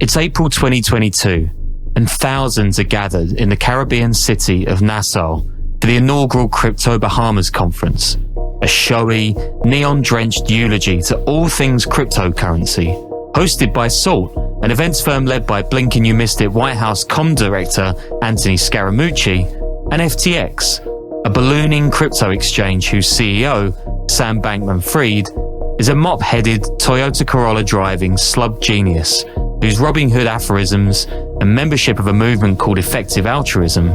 It's April 2022, and thousands are gathered in the Caribbean city of Nassau for the inaugural Crypto Bahamas conference, a showy, neon-drenched eulogy to all things cryptocurrency, hosted by Salt, an events firm led by Blinken You Missed It White House comm director Anthony Scaramucci, and FTX, a ballooning crypto exchange whose CEO, Sam Bankman-Fried, is a mop-headed Toyota Corolla driving slub genius whose Robin Hood aphorisms and membership of a movement called effective altruism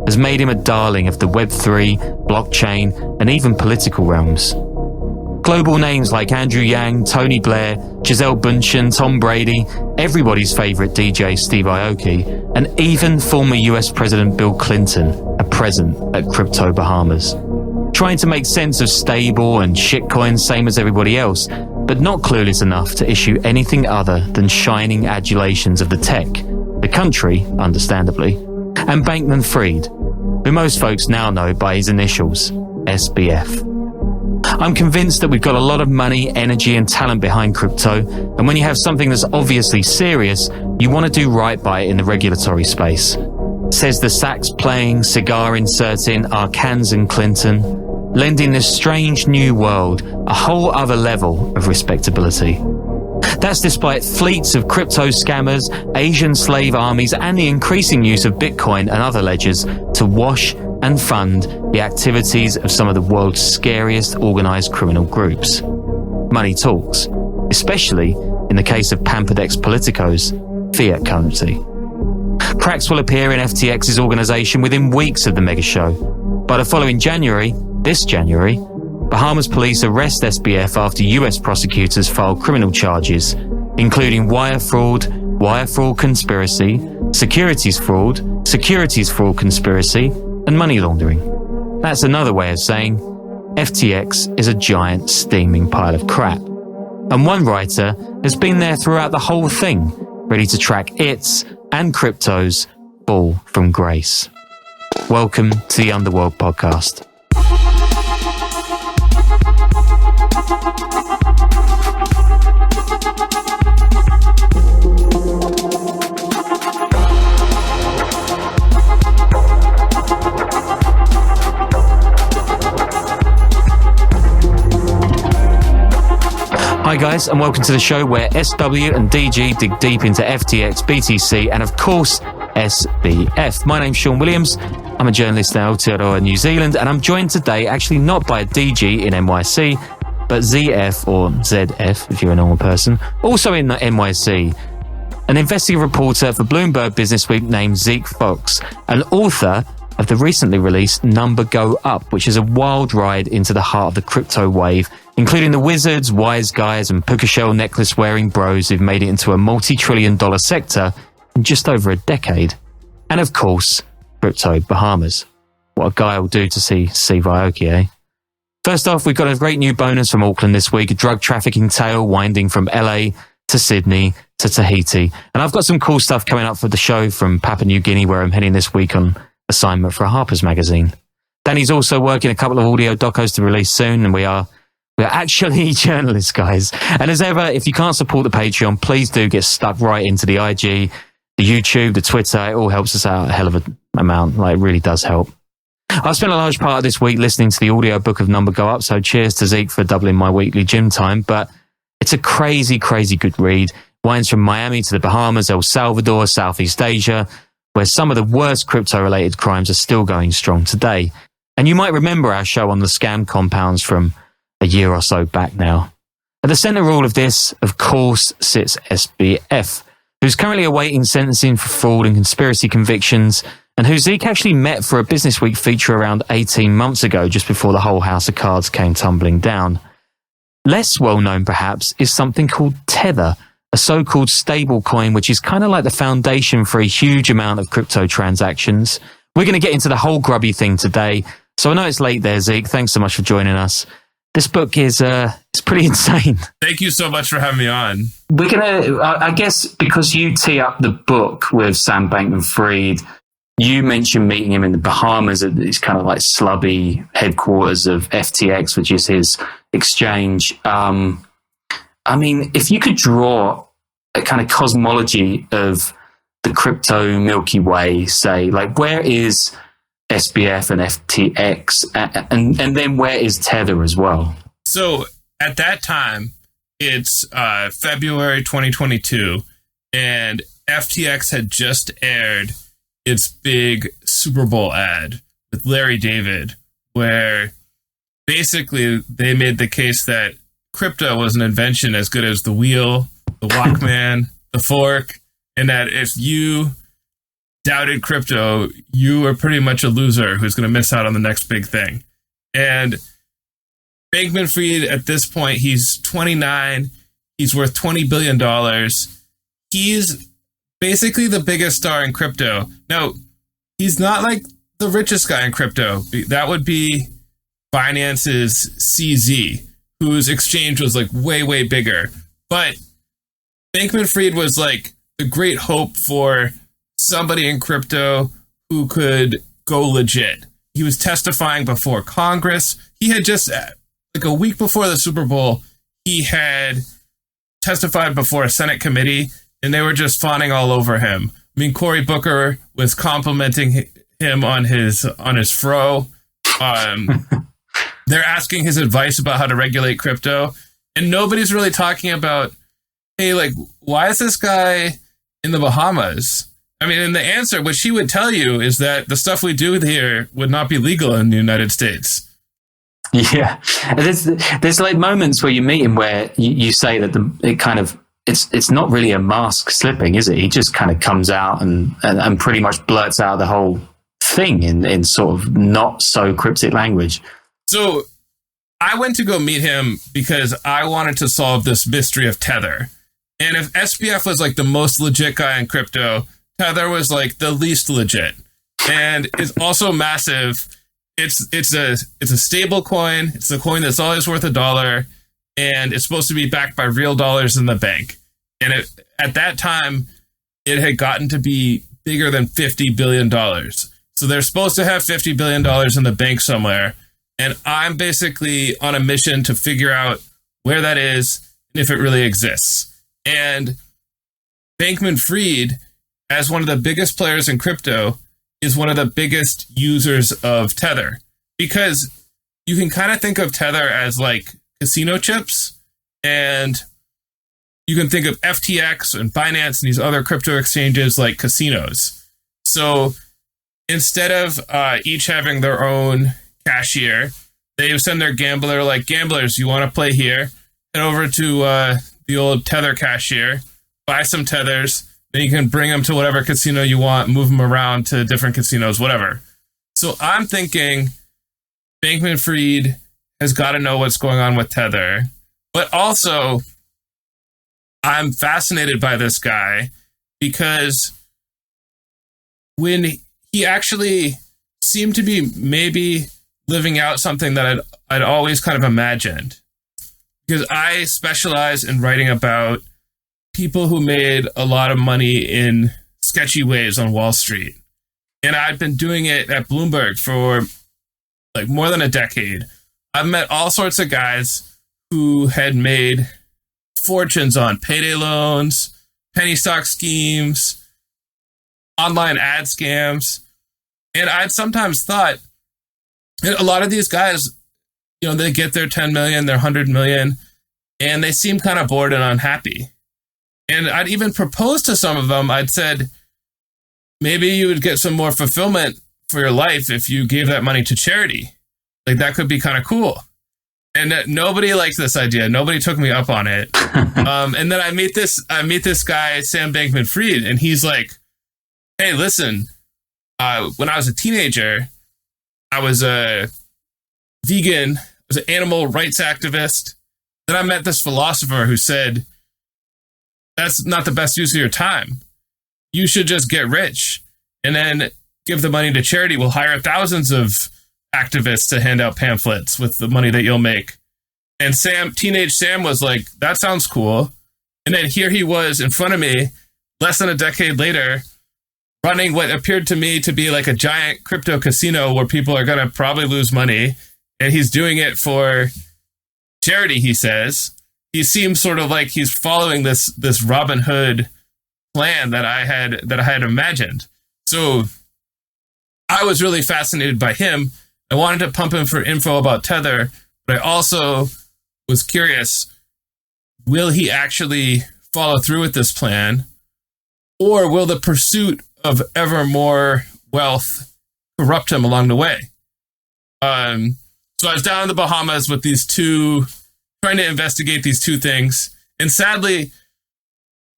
has made him a darling of the Web3, blockchain, and even political realms. Global names like Andrew Yang, Tony Blair, Gisele Bündchen, Tom Brady, everybody's favourite DJ Steve Aoki, and even former US President Bill Clinton are present at Crypto Bahamas, trying to make sense of stable and shitcoins same as everybody else, but not clueless enough to issue anything other than shining adulations of the tech, the country, understandably, and Bankman-Fried, who most folks now know by his initials, SBF. I'm convinced that we've got a lot of money, energy, and talent behind crypto, and when you have something that's obviously serious, you want to do right by it in the regulatory space. Says the sax playing, cigar inserting, Arcans and Clinton, lending this strange new world a whole other level of respectability. That's despite fleets of crypto scammers, Asian slave armies, and the increasing use of Bitcoin and other ledgers to wash and fund the activities of some of the world's scariest organized criminal groups. Money talks, especially in the case of pampered ex-politicos, fiat currency. Cracks will appear in FTX's organization within weeks of the mega show. By the following January, this January, Bahamas police arrest SBF after US prosecutors file criminal charges, including wire fraud conspiracy, securities fraud conspiracy, and money laundering. That's another way of saying FTX is a giant steaming pile of crap. And one writer has been there throughout the whole thing, ready to track its and crypto's fall from grace. Welcome to the Underworld Podcast. Hi guys, and welcome to the show where SW and DG dig deep into FTX, BTC, and of course, SBF. My name's Sean Williams. I'm a journalist in Aotearoa, New Zealand, and I'm joined today actually not by DG in NYC, but ZF, or ZF if you're a normal person, also in NYC, an investigative reporter for Bloomberg Businessweek named Zeke Faux, an author of the recently released Number Go Up, which is a wild ride into the heart of the crypto wave, including the wizards, wise guys, and puka shell necklace-wearing bros who've made it into a multi-trillion-dollar sector in just over a decade. And of course, Crypto Bahamas. What a guy will do to see Steve Aoki, eh? First off, we've got a great new bonus from Auckland this week, a drug trafficking tale winding from LA to Sydney to Tahiti. And I've got some cool stuff coming up for the show from Papua New Guinea, where I'm heading this week on assignment for a Harper's magazine. Danny's also working a couple of audio docos to release soon, and we're actually journalists, guys. And as ever, if you can't support the Patreon, please do get stuck right into the IG, the YouTube, the Twitter. It all helps us out a hell of an amount. Like, it really does help. I've spent a large part of this week listening to the audio book of Number Go Up, so cheers to Zeke for doubling my weekly gym time. But it's a crazy, crazy good read. Winds from Miami to the Bahamas, El Salvador, Southeast Asia, where some of the worst crypto-related crimes are still going strong today. And you might remember our show on the scam compounds from a year or so back now. At the centre of all of this, of course, sits SBF, who's currently awaiting sentencing for fraud and conspiracy convictions, and who Zeke actually met for a Business Week feature around 18 months ago, just before the whole house of cards came tumbling down. Less well known, perhaps, is something called Tether, a so-called stable coin, which is kind of like the foundation for a huge amount of crypto transactions. We're going to get into the whole grubby thing today. So I know it's late there, Zeke. Thanks so much for joining us. This book is it's pretty insane. Thank you so much for having me on. We're going to, I guess, because you tee up the book with Sam Bankman-Fried, you mentioned meeting him in the Bahamas at these kind of like slubby headquarters of FTX, which is his exchange. I mean, if you could draw a kind of cosmology of the crypto Milky Way, say, like where is SBF and FTX, and then where is Tether as well? So at that time, it's February 2022, and FTX had just aired its big Super Bowl ad with Larry David, where basically they made the case that crypto was an invention as good as the wheel, the Walkman, the fork, and that if you doubted crypto, you were pretty much a loser who's going to miss out on the next big thing. And Bankman-Fried, at this point, he's 29. He's worth $20 billion. He's basically the biggest star in crypto. Now, he's not like the richest guy in crypto. That would be Binance's CZ, whose exchange was like way, way bigger. But Bankman-Fried was like the great hope for somebody in crypto who could go legit. He was testifying before Congress. He had just, like a week before the Super Bowl, he had testified before a Senate committee, and they were just fawning all over him. I mean, Cory Booker was complimenting him on his fro. They're asking his advice about how to regulate crypto, and nobody's really talking about, hey, like, why is this guy in the Bahamas? I mean, and the answer, which he would tell you, is that the stuff we do here would not be legal in the United States. Yeah, there's like moments where you meet him where you say that it's not really a mask slipping, is it? He just kind of comes out and pretty much blurts out the whole thing in sort of not so cryptic language. So I went to go meet him because I wanted to solve this mystery of Tether. And if SBF was like the most legit guy in crypto, Tether was like the least legit, and it's also massive. It's a stable coin. It's the coin that's always worth $1, and it's supposed to be backed by real dollars in the bank. And at that time, it had gotten to be bigger than $50 billion. So they're supposed to have $50 billion in the bank somewhere. And I'm basically on a mission to figure out where that is and if it really exists. And Bankman-Fried, as one of the biggest players in crypto, is one of the biggest users of Tether, because you can kind of think of Tether as like casino chips, and you can think of FTX and Binance and these other crypto exchanges like casinos. So instead of each having their own cashier, they send their gambler, like, gamblers, you want to play here? Head over to the old Tether cashier, buy some Tethers. Then you can bring them to whatever casino you want, move them around to different casinos, whatever. So I'm thinking Bankman-Fried has got to know what's going on with Tether. But also, I'm fascinated by this guy because when he actually seemed to be maybe living out something that I'd always kind of imagined. Because I specialize in writing about people who made a lot of money in sketchy ways on Wall Street. And I've been doing it at Bloomberg for like more than a decade. I've met all sorts of guys who had made fortunes on payday loans, penny stock schemes, online ad scams. And I'd sometimes thought, a lot of these guys, they get their 10 million, their 100 million, and they seem kind of bored and unhappy. And I'd even proposed to some of them. I'd said, maybe you would get some more fulfillment for your life if you gave that money to charity. Like, that could be kind of cool. And nobody liked this idea. Nobody took me up on it. And then I meet this guy, Sam Bankman-Fried, and he's like, hey, listen, when I was a teenager, I was a vegan, I was an animal rights activist. Then I met this philosopher who said, that's not the best use of your time. You should just get rich and then give the money to charity. We'll hire thousands of activists to hand out pamphlets with the money that you'll make. And teenage Sam was like, that sounds cool. And then here he was in front of me, less than a decade later, running what appeared to me to be like a giant crypto casino where people are going to probably lose money. And he's doing it for charity, he says. he seems sort of like he's following this Robin Hood plan that I had imagined. So I was really fascinated by him. I wanted to pump him for info about Tether, but I also was curious, will he actually follow through with this plan, or will the pursuit of ever more wealth corrupt him along the way? So I was down in the Bahamas with trying to investigate these two things, and sadly,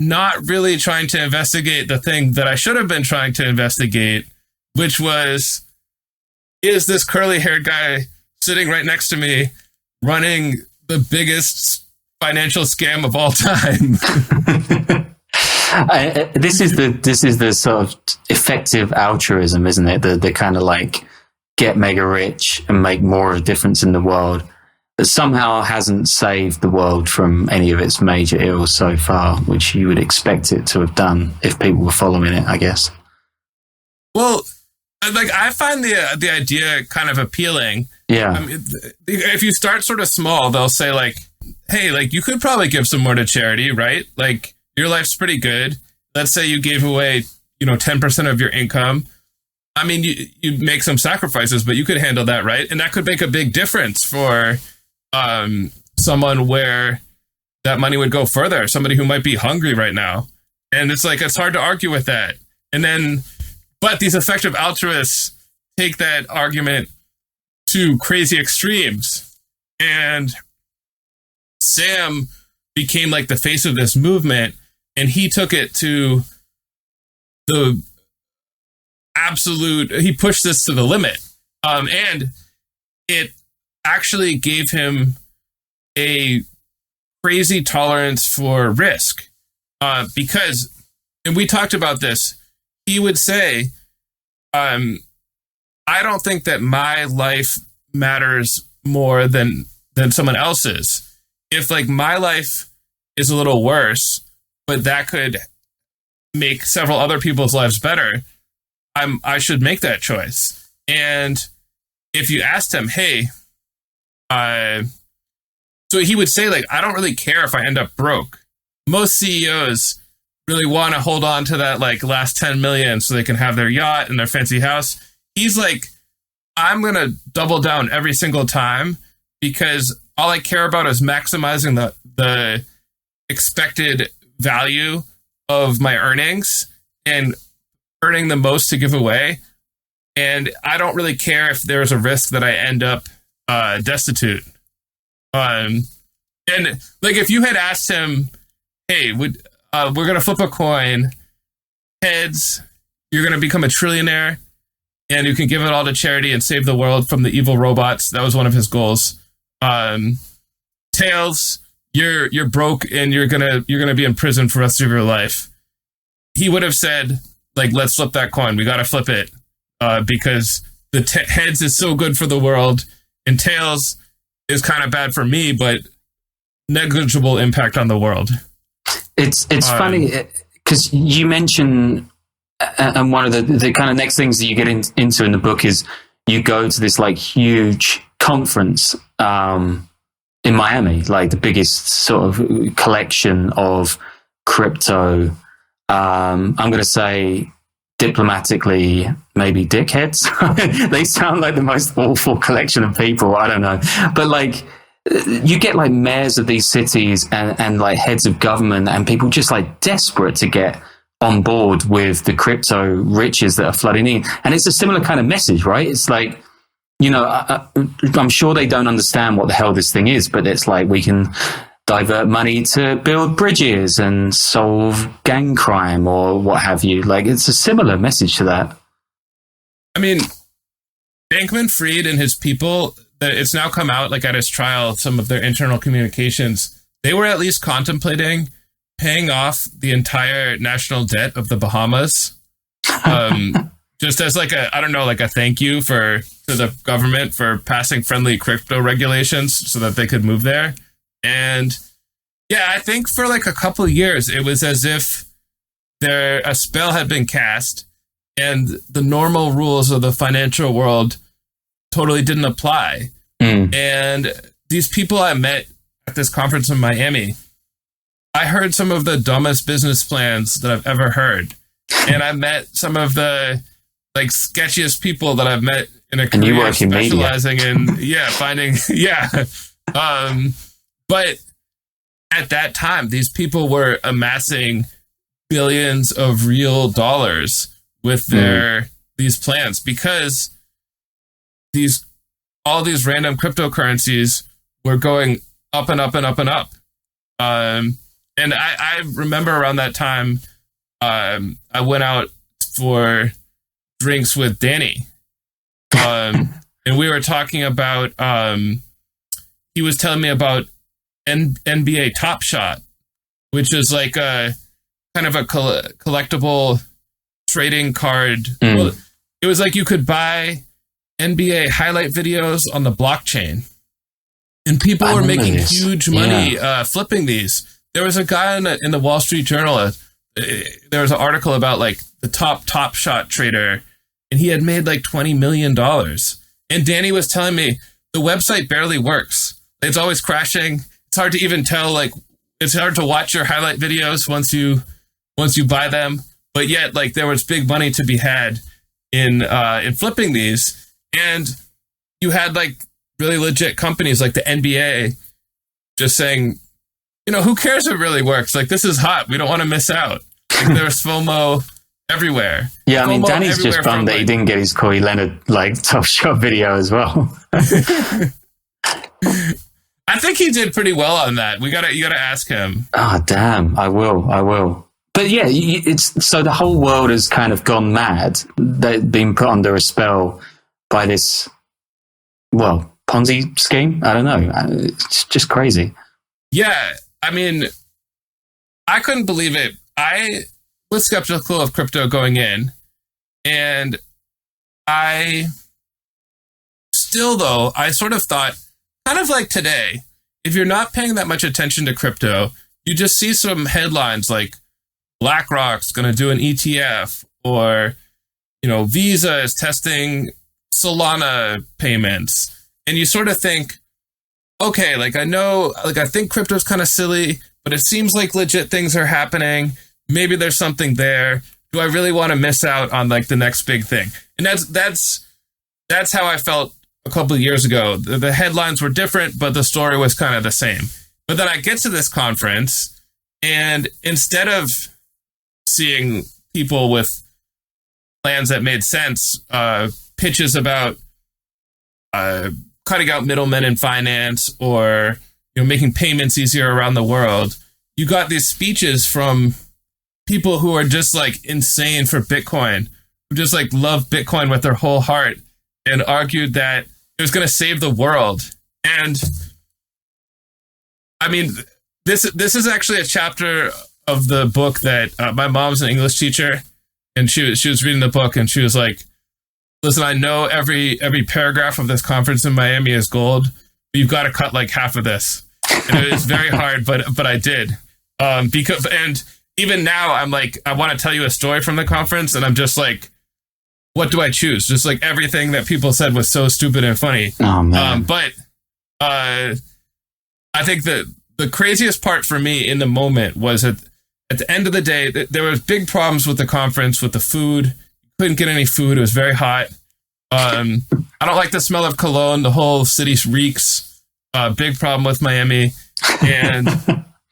not really trying to investigate the thing that I should have been trying to investigate, which was, is this curly-haired guy sitting right next to me running the biggest financial scam of all time? This is the sort of effective altruism, isn't it? The kind of like get mega rich and make more of a difference in the world that somehow hasn't saved the world from any of its major ills so far, which you would expect it to have done if people were following it, I guess. Well, like, I find the idea kind of appealing. Yeah. If you start sort of small, they'll say like, hey, like, you could probably give some more to charity, right? Like, your life's pretty good. Let's say you gave away, 10% of your income. I mean, you'd make some sacrifices, but you could handle that, right? And that could make a big difference for someone where that money would go further, somebody who might be hungry right now. And it's like, it's hard to argue with that. But these effective altruists take that argument to crazy extremes. And Sam became like the face of this movement, and he took it to the absolute, he pushed this to the limit. And it actually gave him a crazy tolerance for risk. Because, and we talked about this, he would say, I don't think that my life matters more than someone else's. If like my life is a little worse, but that could make several other people's lives better, I should make that choice. And if you asked him, hey, so he would say like, I don't really care if I end up broke. Most CEOs really want to hold on to that like last 10 million so they can have their yacht and their fancy house. He's like, I'm going to double down every single time because all I care about is maximizing the expected value of my earnings and earning the most to give away. And I don't really care if there's a risk that I end up destitute. And like, if you had asked him, hey, we're going to flip a coin, heads, you're going to become a trillionaire and you can give it all to charity and save the world from the evil robots. That was one of his goals. Tails, you're broke and you're gonna be in prison for the rest of your life. He would have said, like, let's flip that coin. We got to flip it because the heads is so good for the world and tails is kind of bad for me, but negligible impact on the world. It's funny because you mentioned, and one of the kind of next things that you get into in the book is you go to this like huge conference in Miami, like the biggest sort of collection of crypto. I'm going to say diplomatically, maybe dickheads. They sound like the most awful collection of people. I don't know. But like, you get like mayors of these cities and like heads of government and people just like desperate to get on board with the crypto riches that are flooding in. And it's a similar kind of message, right? It's like, I'm sure they don't understand what the hell this thing is, but it's like we can divert money to build bridges and solve gang crime or what have you. Like, it's a similar message to that. I mean, Bankman-Fried and his people, it's now come out, like at his trial, some of their internal communications, they were at least contemplating paying off the entire national debt of the Bahamas. Just as like a thank you to the government for passing friendly crypto regulations so that they could move there. And yeah, I think for like a couple of years, it was as if a spell had been cast and the normal rules of the financial world totally didn't apply. And these people I met at this conference in Miami, I heard some of the dumbest business plans that I've ever heard. And I met some of the like sketchiest people that I've met in a career specializing in finding but at that time, these people were amassing billions of real dollars with these plans because all these random cryptocurrencies were going up and up and up and up. And I remember around that time, I went out for drinks with Danny. And we were talking about, he was telling me about NBA Top Shot, which is like a kind of a collectible trading card. Well, it was like you could buy NBA highlight videos on the blockchain, and people were making huge money flipping these. There was a guy in the Wall Street Journal. There was an article about like the top shot trader, and he had made like $20 million. And Danny was telling me the website barely works. It's always crashing. It's hard to even tell. Like it's hard to watch your highlight videos once you buy them. But yet, like there was big money to be had in flipping these. And you had like really legit companies like the NBA just saying, who cares if it really works? Like, this is hot. We don't want to miss out. Like, there's FOMO everywhere. Yeah, I mean, Danny's just bummed that he didn't get his Kawhi Leonard like Top Shot video as well. I think he did pretty well on that. You gotta ask him. Oh, damn. I will. But yeah, it's so the whole world has kind of gone mad. They've been put under a spell by this, Ponzi scheme? I don't know. It's just crazy. Yeah, I mean, I couldn't believe it. I was skeptical of crypto going in, and I sort of thought, kind of like today, if you're not paying that much attention to crypto, you just see some headlines like BlackRock's going to do an ETF, or, Visa is testing Solana payments. And you sort of think, okay, like I think crypto's kind of silly, but it seems like legit things are happening. Maybe there's something there. Do I really want to miss out on like the next big thing? And that's how I felt a couple of years ago. The headlines were different, but the story was kind of the same. But then I get to this conference, and instead of seeing people with plans that made sense, pitches about cutting out middlemen in finance, or making payments easier around the world, you got these speeches from people who are just like insane for Bitcoin, who just like love Bitcoin with their whole heart, and argued that it was going to save the world. And I mean, this is actually a chapter of the book that my mom's an English teacher, and she was reading the book, and she was like, listen, I know every paragraph of this conference in Miami is gold, but you've got to cut like half of this. And it was very hard, but I did. And even now I'm like, I want to tell you a story from the conference, and I'm just like, what do I choose? Just like everything that people said was so stupid and funny. Oh, man. But I think that the craziest part for me in the moment was at the end of the day, there was big problems with the conference, with the food. Couldn't get any food. It was very hot. I don't like the smell of cologne. The whole city reeks. Big problem with Miami. And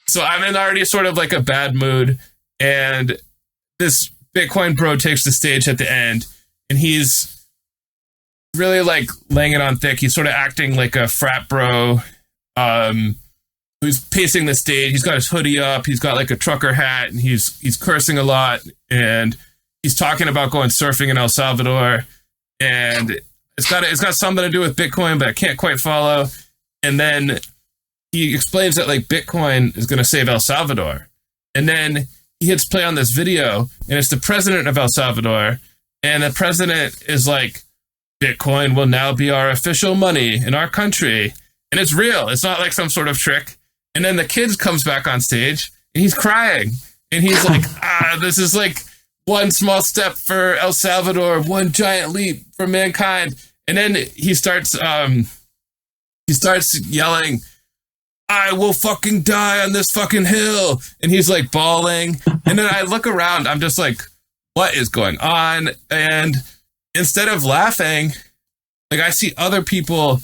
so I'm in already sort of like a bad mood. And this Bitcoin bro takes the stage at the end, and he's really like laying it on thick. He's sort of acting like a frat bro who's pacing the stage. He's got his hoodie up. He's got like a trucker hat, and he's cursing a lot. And he's talking about going surfing in El Salvador, and it's got something to do with Bitcoin, but I can't quite follow. And then he explains that like Bitcoin is going to save El Salvador. And then he hits play on this video, and it's the president of El Salvador. And the president is like, Bitcoin will now be our official money in our country. And it's real. It's not like some sort of trick. And then the kid comes back on stage, and he's crying. And he's like, this is like one small step for El Salvador, one giant leap for mankind. And then he starts yelling, I will fucking die on this fucking hill. And he's like bawling. And then I look around, I'm just like, what is going on? And instead of laughing, like I see other people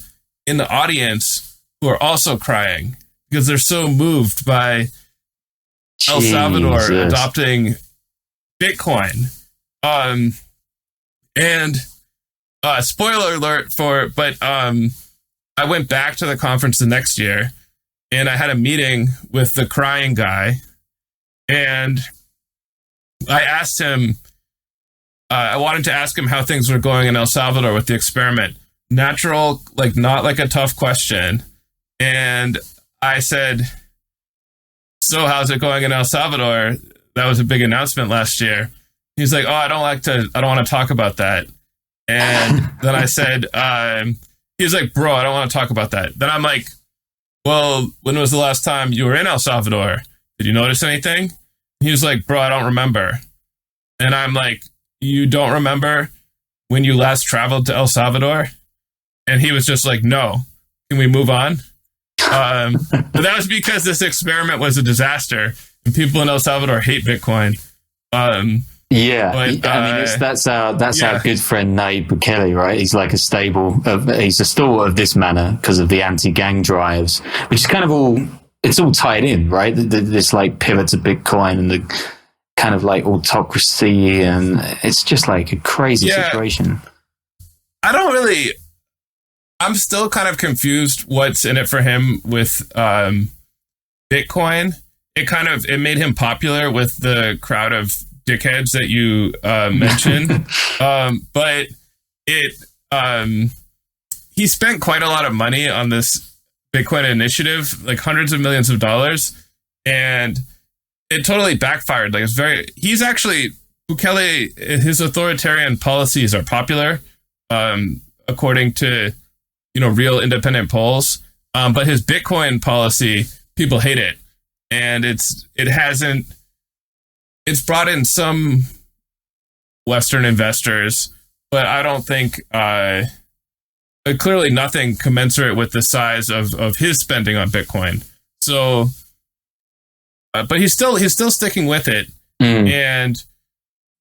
in the audience who are also crying because they're so moved by El Salvador adopting Bitcoin. And spoiler alert but I went back to the conference the next year and I had a meeting with the crying guy and I asked him, I wanted to ask him how things were going in El Salvador with the experiment. Natural, like not like a tough question. And I said, so how's it going in El Salvador? That was a big announcement last year. He's like, oh, I don't want to talk about that. And then I said, he was like, bro, I don't want to talk about that. Then I'm like, well, when was the last time you were in El Salvador? Did you notice anything? He was like, bro, I don't remember. And I'm like, you don't remember when you last traveled to El Salvador? And he was just like, no. Can we move on? But that was because this experiment was a disaster and people in El Salvador hate Bitcoin. Yeah, but, that's our good friend Nayib Bukele, right? He's like he's a stalwart of this manner because of the anti-gang drives, which is kind of it's all tied in, right? This like pivot to Bitcoin and the kind of like autocracy, and it's just like a crazy situation. I'm still kind of confused what's in it for him with Bitcoin. It made him popular with the crowd of dickheads that you mentioned. But he spent quite a lot of money on this Bitcoin initiative, like hundreds of millions of dollars, and it totally backfired. Like he's actually, Bukele, his authoritarian policies are popular, according to, real independent polls. But his Bitcoin policy, people hate it. And it's brought in some Western investors, but I don't think, clearly nothing commensurate with the size of his spending on Bitcoin. So, but he's still sticking with it. And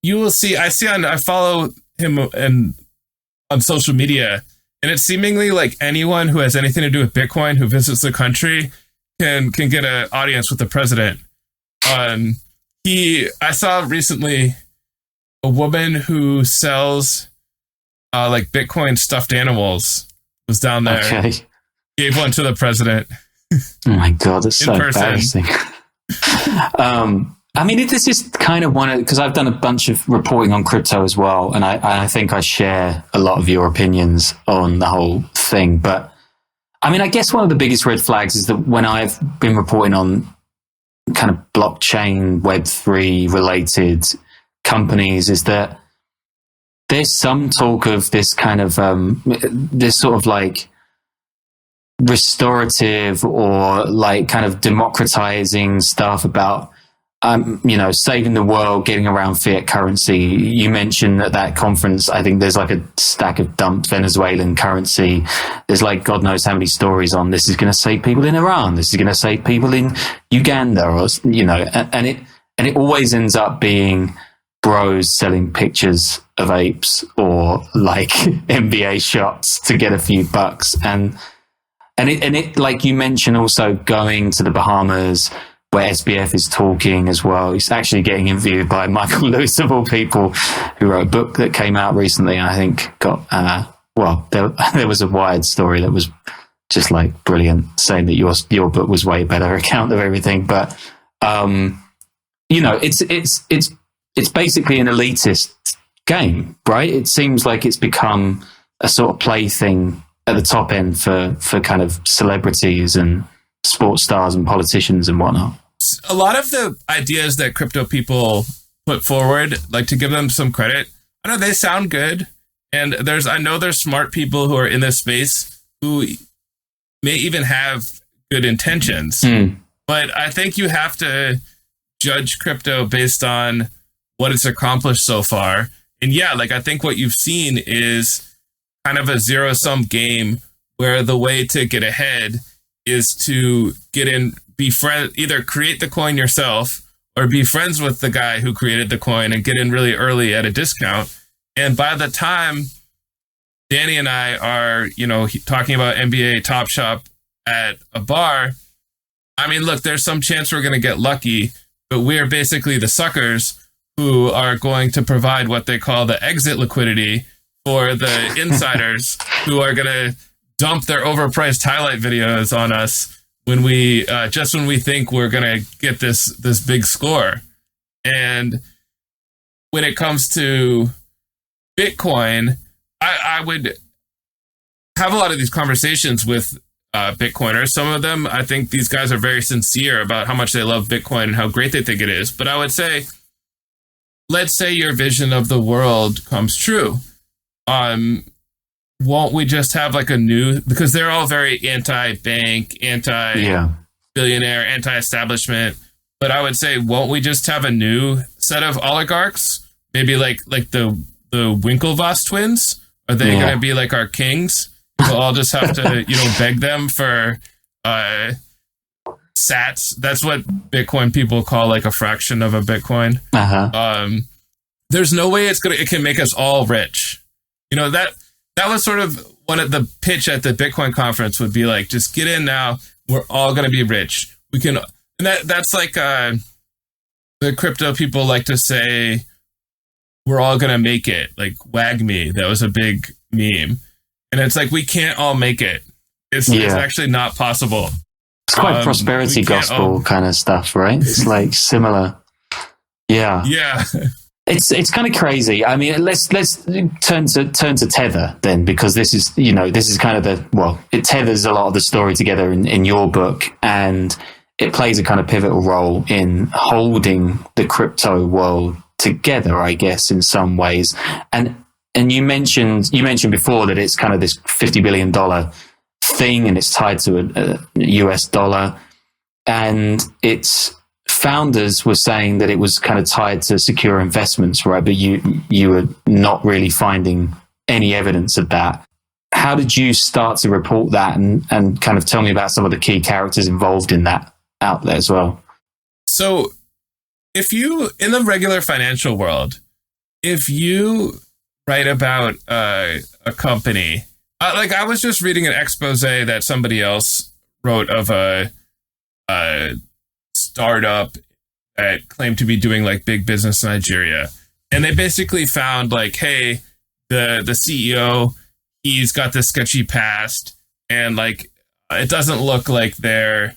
you will see, I follow him on social media, and it's seemingly like anyone who has anything to do with Bitcoin who visits the country can get an audience with the president. I saw recently a woman who sells like Bitcoin stuffed animals was down there. Okay. Gave one to the president. Oh my God, that's so embarrassing. This is kind of because I've done a bunch of reporting on crypto as well, and I think I share a lot of your opinions on the whole thing. But I guess one of the biggest red flags is that when I've been reporting on kind of blockchain, Web3 related companies, is that there's some talk of this kind of this sort of like restorative or like kind of democratizing stuff about saving the world, getting around fiat currency. You mentioned at that conference, I think there's like a stack of dumped Venezuelan currency. There's like God knows how many stories on this is going to save people in Iran. This is going to save people in Uganda, or and it always ends up being bros selling pictures of apes or like NBA shots to get a few bucks. And it like you mentioned, also going to the Bahamas, where SBF is talking as well. He's actually getting interviewed by Michael Lewis, of all people, who wrote a book that came out recently, and I think got, there was a Wired story that was just like brilliant, saying that your book was way better account of everything. But, it's basically an elitist game, right? It seems like it's become a sort of plaything at the top end for kind of celebrities and sports stars and politicians and whatnot. A lot of the ideas that crypto people put forward, like, to give them some credit, I know they sound good, and I know there's smart people who are in this space who may even have good intentions. But I think you have to judge crypto based on what it's accomplished so far. And yeah, like, I think what you've seen is kind of a zero-sum game where the way to get ahead is to get in, be friend, either create the coin yourself or be friends with the guy who created the coin and get in really early at a discount. And by the time Danny and I are, talking about NBA Top Shop at a bar, I mean, look, there's some chance we're going to get lucky, but we're basically the suckers who are going to provide what they call the exit liquidity for the insiders who are going to dump their overpriced highlight videos on us when we just when we think we're going to get this big score. And when it comes to Bitcoin, I would have a lot of these conversations with Bitcoiners. Some of them, I think these guys are very sincere about how much they love Bitcoin and how great they think it is. But I would say, let's say your vision of the world comes true. Won't we just have like a new, because they're all very anti-bank, anti-billionaire, anti-establishment. But I would say, won't we just have a new set of oligarchs? Maybe like the Winklevoss twins? Are they going to be like our kings? We'll all just have to, beg them for sats. That's what Bitcoin people call like a fraction of a Bitcoin. There's no way it can make us all rich. That was sort of one of the pitch at the Bitcoin conference would be like, just get in now. We're all going to be rich. We can, and that's like the crypto people like to say, we're all going to make it. Like WAGME, that was a big meme. And it's like, we can't all make it. It's actually not possible. It's quite prosperity gospel kind of stuff, right? It's like similar. Yeah. Yeah. It's kind of crazy. I mean, let's turn to Tether then, because this is kind of it tethers a lot of the story together in your book, and it plays a kind of pivotal role in holding the crypto world together, I guess, in some ways. And you mentioned before that it's kind of this $50 billion thing, and it's tied to a US dollar, and its founders were saying that it was kind of tied to secure investments, right? But you were not really finding any evidence of that. How did you start to report that, and kind of tell me about some of the key characters involved in that out there as well? So if you, in the regular financial world, if you write about a company, like I was just reading an expose that somebody else wrote of a startup that claimed to be doing like big business in Nigeria. And they basically found like, hey, the CEO, he's got this sketchy past, and like, it doesn't look like their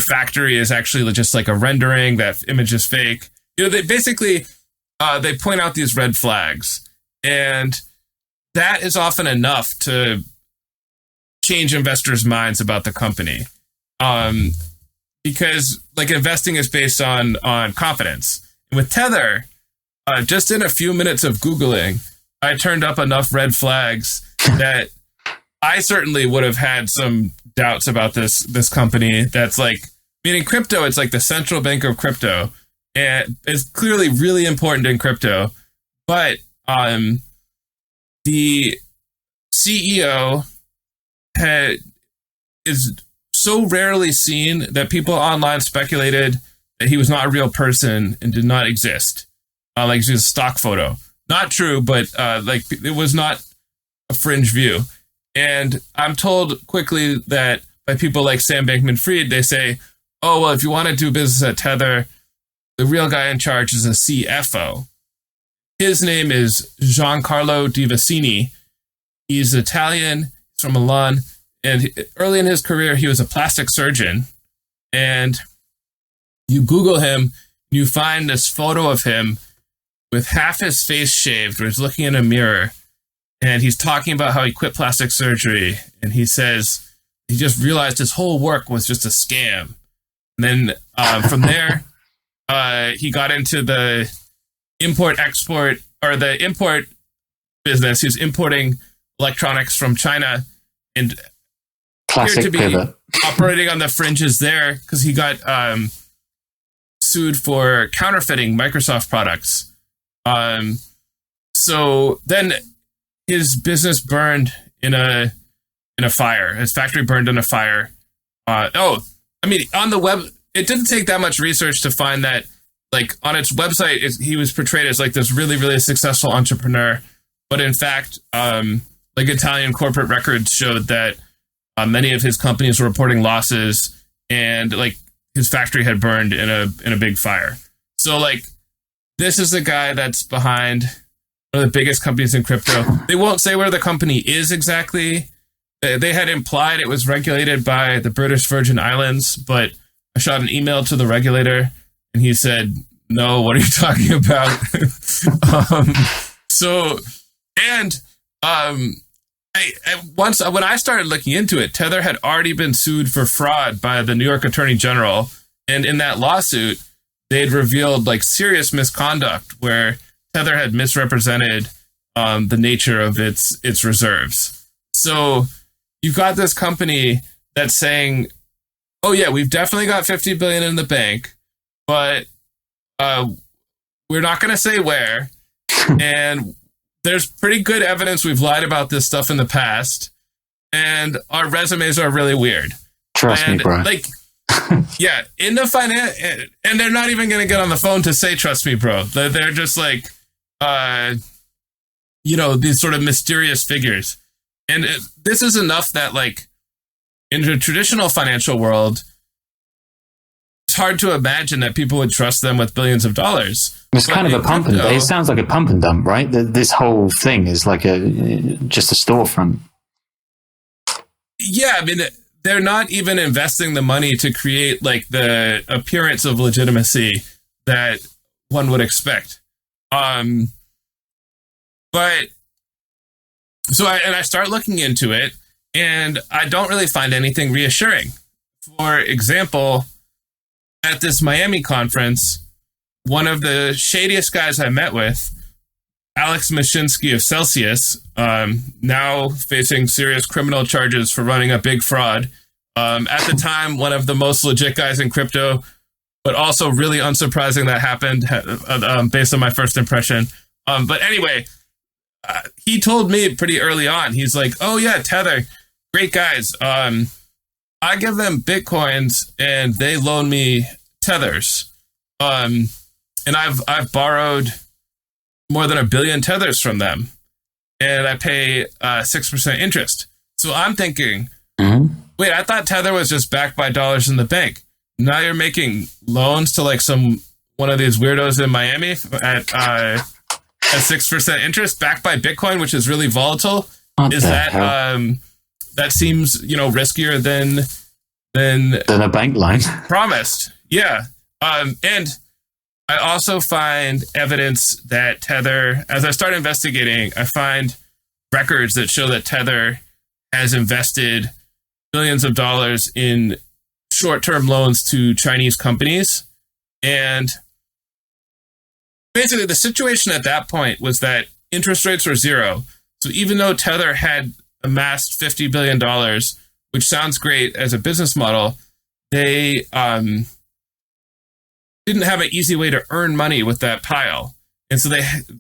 factory is actually just like a rendering, that image is fake. They basically, they point out these red flags, and that is often enough to change investors' minds about the company. Because like investing is based on confidence. And with Tether, just in a few minutes of Googling, I turned up enough red flags that I certainly would have had some doubts about this company. That's like, meaning crypto, it's like the central bank of crypto, and it's clearly really important in crypto. But the CEO is so rarely seen that people online speculated that he was not a real person and did not exist. Like it was a stock photo. Not true, but like it was not a fringe view. And I'm told quickly that by people like Sam Bankman-Fried, they say, oh, well, if you want to do business at Tether, the real guy in charge is a CFO. His name is Giancarlo Di Vicini. He's Italian. He's from Milan. And early in his career, he was a plastic surgeon. And you Google him, you find this photo of him with half his face shaved, where he's looking in a mirror. And he's talking about how he quit plastic surgery. And he says he just realized his whole work was just a scam. And then from there, he got into the import-export, or the import business. He was importing electronics from China, and appeared to be pivot. Operating on the fringes there because he got sued for counterfeiting Microsoft products. So then his business burned in a in a fire. His factory burned in a fire. On the web, it didn't take that much research to find that, like, on its website, he was portrayed as like this really, really successful entrepreneur. But in fact, like, Italian corporate records showed that many of his companies were reporting losses, and like his factory had burned in a big fire. So like, this is the guy that's behind one of the biggest companies in crypto. They won't say where the company is exactly. They had implied it was regulated by the British Virgin Islands, but I shot an email to the regulator and he said, no, what are you talking about? When I started looking into it, Tether had already been sued for fraud by the New York Attorney General. And in that lawsuit, they'd revealed like serious misconduct where Tether had misrepresented the nature of its reserves. So you've got this company that's saying, oh yeah, we've definitely got 50 billion in the bank, but we're not going to say where. And there's pretty good evidence we've lied about this stuff in the past, and our resumes are really weird. Trust me, bro. Like, yeah, in the finance, and they're not even going to get on the phone to say, trust me, bro. They're just like, these sort of mysterious figures. And this is enough that, like, in the traditional financial world, it's hard to imagine that people would trust them with billions of dollars. It's kind of a pump and dump. It sounds like a pump and dump, right? This whole thing is like just a storefront. Yeah, I mean, they're not even investing the money to create like the appearance of legitimacy that one would expect. I start looking into it, and I don't really find anything reassuring. For example, at this Miami conference, one of the shadiest guys I met with, Alex Mashinsky of Celsius, now facing serious criminal charges for running a big fraud. At the time, one of the most legit guys in crypto, but also really unsurprising that happened based on my first impression. But anyway, he told me pretty early on, he's like, oh yeah, Tether, great guys. I give them Bitcoins and they loan me Tethers. And I've borrowed more than 1 billion Tethers from them, and I pay 6% interest. So I'm thinking, wait, I thought Tether was just backed by dollars in the bank. Now you're making loans to like one of these weirdos in Miami at 6% interest, backed by Bitcoin, which is really volatile. Is that that seems riskier than a bank line promised? Yeah, and I also find evidence that Tether, as I start investigating, I find records that show that Tether has invested billions of dollars in short-term loans to Chinese companies. And basically the situation at that point was that interest rates were zero. So even though Tether had amassed $50 billion, which sounds great as a business model, they didn't have an easy way to earn money with that pile. And so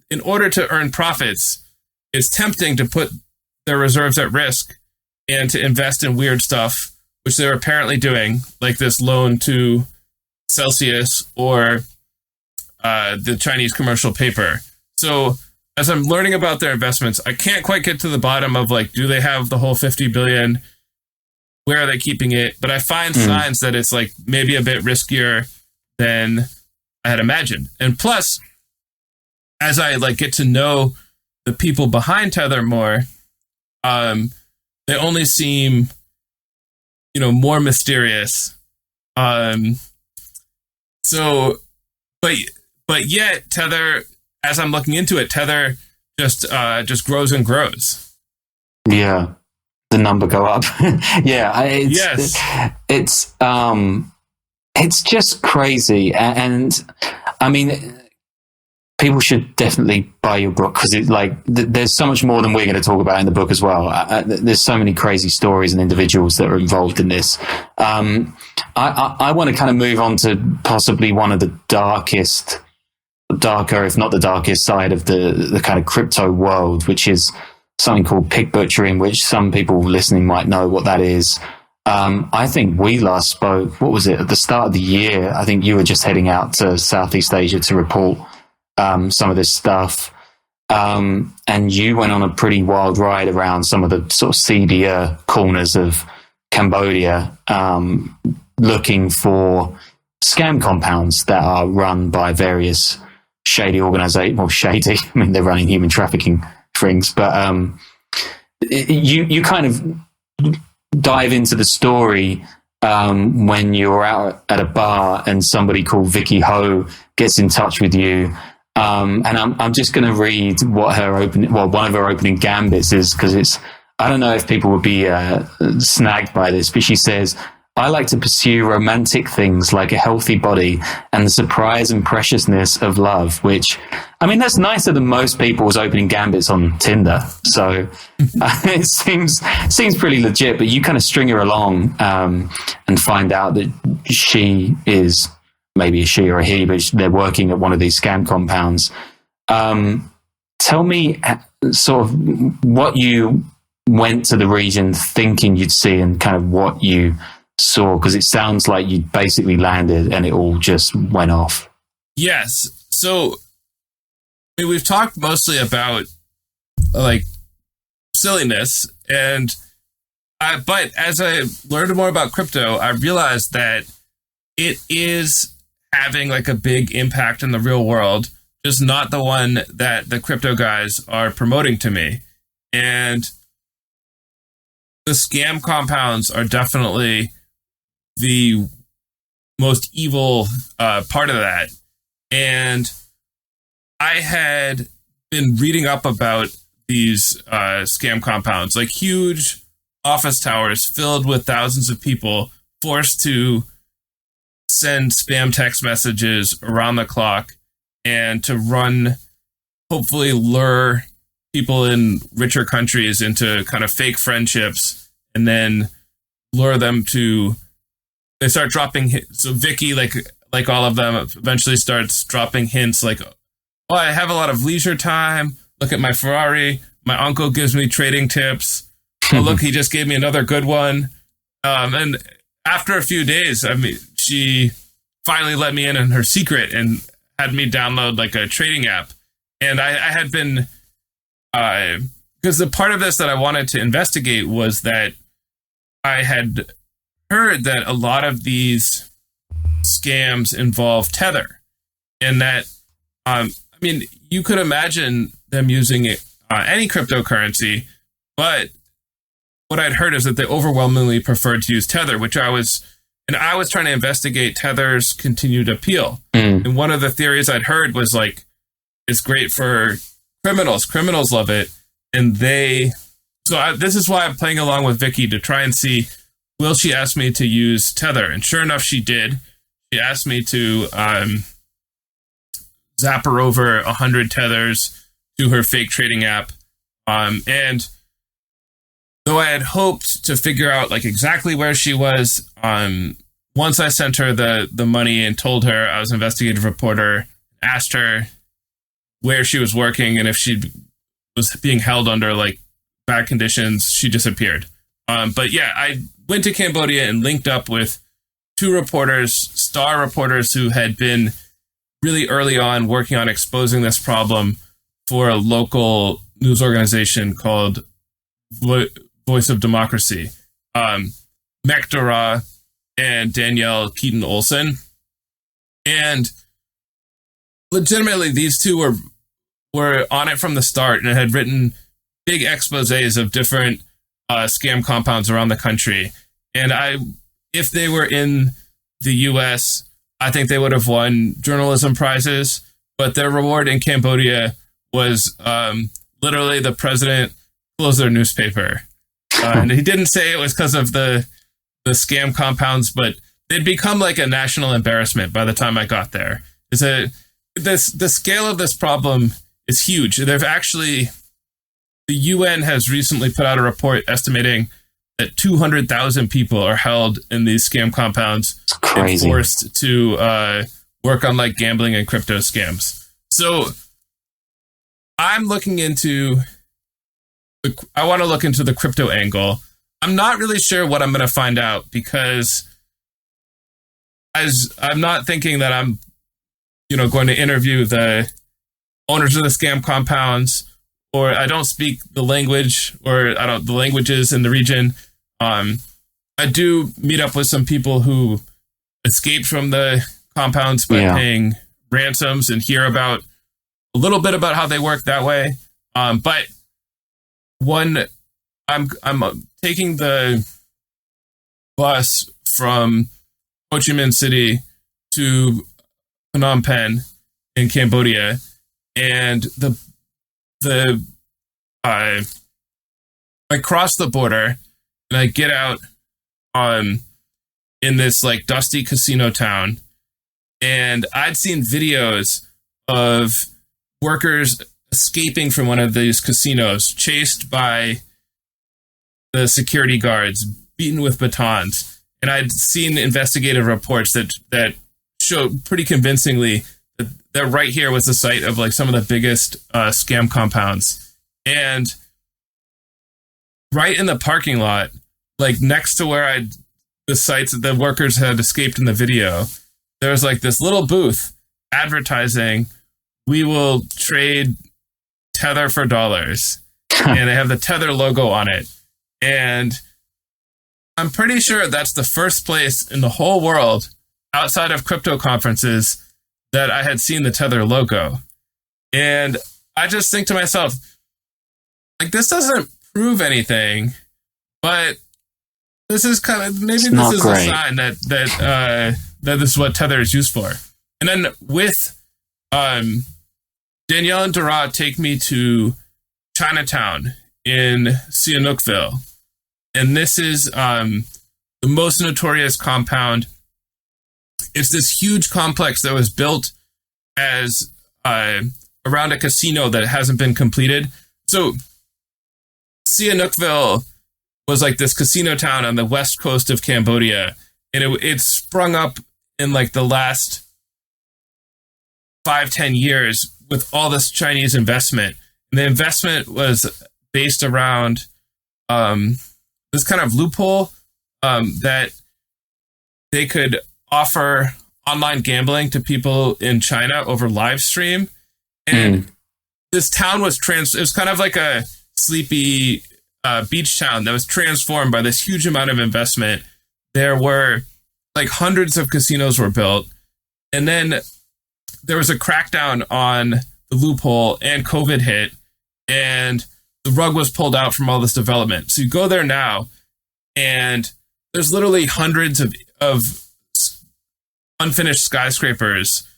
in order to earn profits, it's tempting to put their reserves at risk and to invest in weird stuff, which they're apparently doing, like this loan to Celsius or the Chinese commercial paper. So as I'm learning about their investments, I can't quite get to the bottom of like, do they have the whole 50 billion? Where are they keeping it? But I find signs that it's like maybe a bit riskier than I had imagined. And plus, as I like get to know the people behind Tether more, they only seem, more mysterious. But yet Tether, as I'm looking into it, Tether just grows and grows. Yeah, the number go up. Yeah, it's just crazy, and I mean, people should definitely buy your book because there's so much more than we're going to talk about in the book as well. There's so many crazy stories and individuals that are involved in this. I want to kind of move on to possibly one of the darker, if not the darkest side of the kind of crypto world, which is something called pig butchering, which some people listening might know what that is. I think we last spoke, what was it, at the start of the year? I think you were just heading out to Southeast Asia to report some of this stuff. And you went on a pretty wild ride around some of the sort of seedier corners of Cambodia, looking for scam compounds that are run by various shady organizations. Well, shady, I mean, they're running human trafficking rings, but you kind of dive into the story when you're out at a bar and somebody called Vicky Ho gets in touch with you. And I'm just going to read what one of her opening gambits is, because I don't know if people would be snagged by this, but she says, "I like to pursue romantic things like a healthy body and the surprise and preciousness of love," which, I mean, that's nicer than most people's opening gambits on Tinder. So it seems pretty legit, but you kind of string her along and find out that she is, maybe a she or a he, but they're working at one of these scam compounds. Tell me sort of what you went to the region thinking you'd see and kind of what you saw, because it sounds like you basically landed and it all just went off. Yes. So I mean, we've talked mostly about like silliness, but as I learned more about crypto, I realized that it is having like a big impact in the real world, just not the one that the crypto guys are promoting to me. And the scam compounds are definitely the most evil part of that. And I had been reading up about these scam compounds, like huge office towers filled with thousands of people forced to send spam text messages around the clock and to hopefully lure people in richer countries into kind of fake friendships, and then lure them they start dropping hints. So Vicky, like all of them, eventually starts dropping hints like, "Oh, I have a lot of leisure time. Look at my Ferrari. My uncle gives me trading tips. Oh, look, he just gave me another good one." And after a few days, I mean, she finally let me in her secret and had me download like a trading app. And I had been, because the part of this that I wanted to investigate was that I had heard that a lot of these scams involve Tether, and that, I mean, you could imagine them using any cryptocurrency, but what I'd heard is that they overwhelmingly preferred to use Tether, I was trying to investigate Tether's continued appeal. And one of the theories I'd heard was like, it's great for criminals. Criminals love it. And this is why I'm playing along with Vicky to try and see, will she ask me to use Tether? And sure enough, she did. She asked me to zap her over 100 tethers to her fake trading app. And though I had hoped to figure out like exactly where she was, once I sent her the money and told her I was an investigative reporter, asked her where she was working and if she was being held under like bad conditions, she disappeared. But yeah, I went to Cambodia and linked up with two reporters, star reporters, who had been really early on working on exposing this problem for a local news organization called Voice of Democracy, Mek Dara and Danielle Keaton-Olsen. And legitimately, these two were on it from the start and had written big exposés of different scam compounds around the country. And if they were in the US, I think they would have won journalism prizes, but their reward in Cambodia was literally the president closed their newspaper. And he didn't say it was because of the scam compounds, but they'd become like a national embarrassment by the time I got there. The scale of this problem is huge. The UN has recently put out a report estimating that 200,000 people are held in these scam compounds and forced to work on like gambling and crypto scams. So I'm looking into I want to look into the crypto angle. I'm not really sure what I'm going to find out because as I'm not thinking that I'm, going to interview the owners of the scam compounds, or I don't speak the language, or the languages in the region. I do meet up with some people who escaped from the compounds by paying ransoms and hear about a little bit about how they work that way. But when I'm taking the bus from Ho Chi Minh City to Phnom Penh in Cambodia, and I cross the border and I get out in this like dusty casino town, and I'd seen videos of workers escaping from one of these casinos, chased by the security guards, beaten with batons. And I'd seen investigative reports that showed pretty convincingly that right here was the site of like some of the biggest scam compounds. And right in the parking lot, like next to where the sites that the workers had escaped in the video, there was like this little booth advertising, "We will trade Tether for dollars." And they have the Tether logo on it. And I'm pretty sure that's the first place in the whole world outside of crypto conferences that I had seen the Tether logo. And I just think to myself, like, this doesn't prove anything, but this is kind of, maybe this is a sign that this is what Tether is used for. And then with Danielle and Dara take me to Chinatown in Sihanoukville. And this is the most notorious compound. It's this huge complex that was built as around a casino that hasn't been completed. So Sihanoukville was like this casino town on the west coast of Cambodia, and it sprung up in like the last 5-10 years with all this Chinese investment. And the investment was based around this kind of loophole that they could offer online gambling to people in China over live stream. And this town was it was kind of like a sleepy beach town that was transformed by this huge amount of investment. There were like hundreds of casinos were built, and then there was a crackdown on the loophole, and COVID hit, and the rug was pulled out from all this development. So you go there now, and there's literally hundreds of unfinished skyscrapers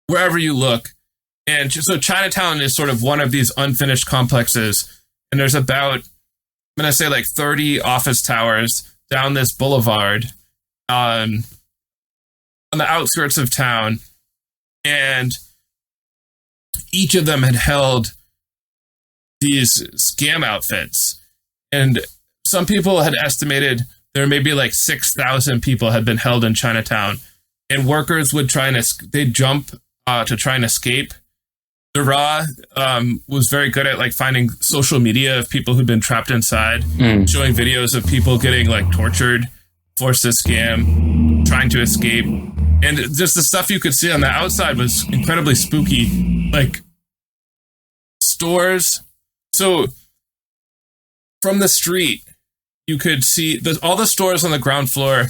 wherever you look. And so Chinatown is sort of one of these unfinished complexes. And there's about, I'm going to say like 30 office towers down this boulevard on the outskirts of town. And each of them had held these scam outfits. And some people had estimated there may be like 6,000 people had been held in Chinatown. And workers would they'd jump to try and escape. Dara was very good at like finding social media of people who'd been trapped inside, showing videos of people getting like tortured, forced to scam, trying to escape. And just the stuff you could see on the outside was incredibly spooky. Like stores. So from the street, you could see all the stores on the ground floor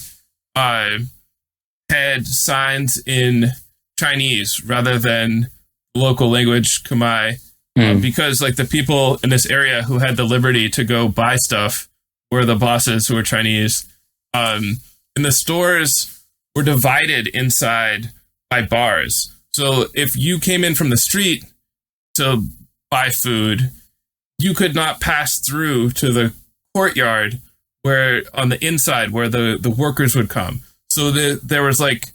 had signs in Chinese rather than local language, Khmer, because like the people in this area who had the liberty to go buy stuff were the bosses who were Chinese. And the stores were divided inside by bars. So if you came in from the street to buy food, you could not pass through to the courtyard where on the inside where the workers would come. So there was like